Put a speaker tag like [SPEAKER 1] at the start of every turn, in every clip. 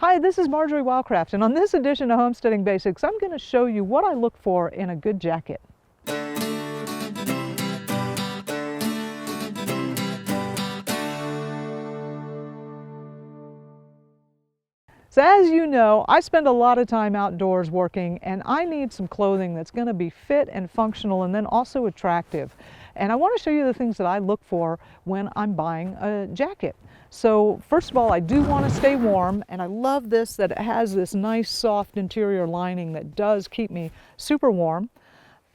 [SPEAKER 1] Hi, this is Marjory Wildcraft, and on this edition of Homesteading Basics, I'm going to show you what I look for in a good jacket. So as you know, I spend a lot of time outdoors working, and I need some clothing that's going to be fit and functional and then also attractive. And I want to show you the things that I look for when I'm buying a jacket. So first of all, I do want to stay warm, and I love this that it has this nice soft interior lining that does keep me super warm.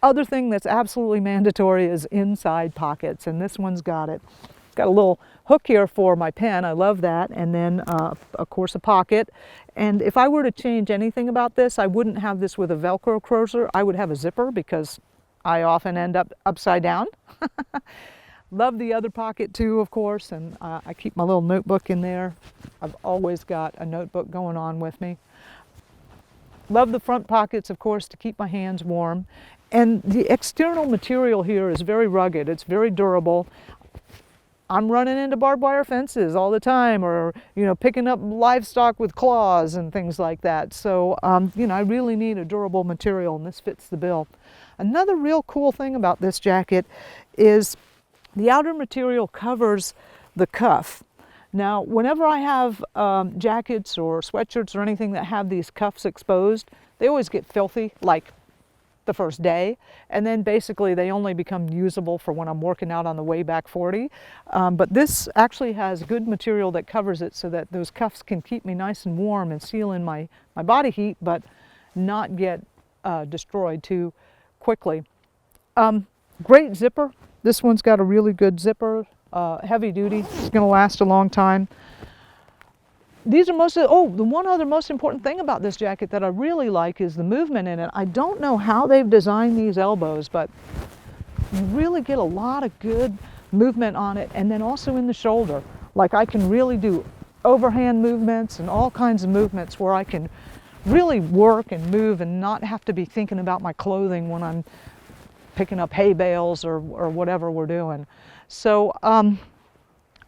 [SPEAKER 1] Other thing that's absolutely mandatory is inside pockets, and this one's got it. It's got a little hook here for my pen, I love that, and then of course a pocket. And if I were to change anything about this, I wouldn't have this with a Velcro closure, I would have a zipper because I often end up upside down. Love the other pocket too, of course, and I keep my little notebook in there. I've always got a notebook going on with me. Love the front pockets, of course, to keep my hands warm. And the external material here is very rugged. It's very durable. I'm running into barbed wire fences all the time, or, picking up livestock with claws and things like that. So, I really need a durable material, and this fits the bill. Another real cool thing about this jacket is the outer material covers the cuff. Now, whenever I have jackets or sweatshirts or anything that have these cuffs exposed, they always get filthy, like the first day, and then basically they only become usable for when I'm working out on the way back 40. But this actually has good material that covers it so that those cuffs can keep me nice and warm and seal in my body heat, but not get destroyed too quickly. Great zipper. This one's got a really good zipper, heavy duty. It's going to last a long time. These are the one other most important thing about this jacket that I really like is the movement in it. I don't know how they've designed these elbows, but you really get a lot of good movement on it, and then also in the shoulder. Like, I can really do overhand movements and all kinds of movements where I can really work and move and not have to be thinking about my clothing when I'm picking up hay bales or whatever we're doing. So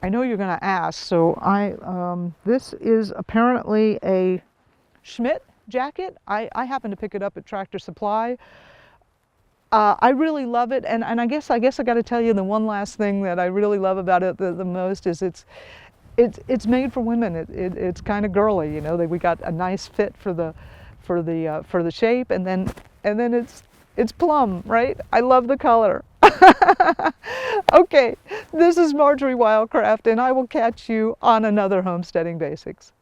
[SPEAKER 1] I know you're going to ask, so this is apparently a Schmidt Jacket. I happen to pick it up at Tractor Supply. I really love it, and I guess I got to tell you the one last thing that I really love about it the most is it's made for women. It's kind of girly, we got a nice fit for the shape, and then it's plum, right? I love the color. Okay, this is Marjory Wildcraft, and I will catch you on another Homesteading Basics.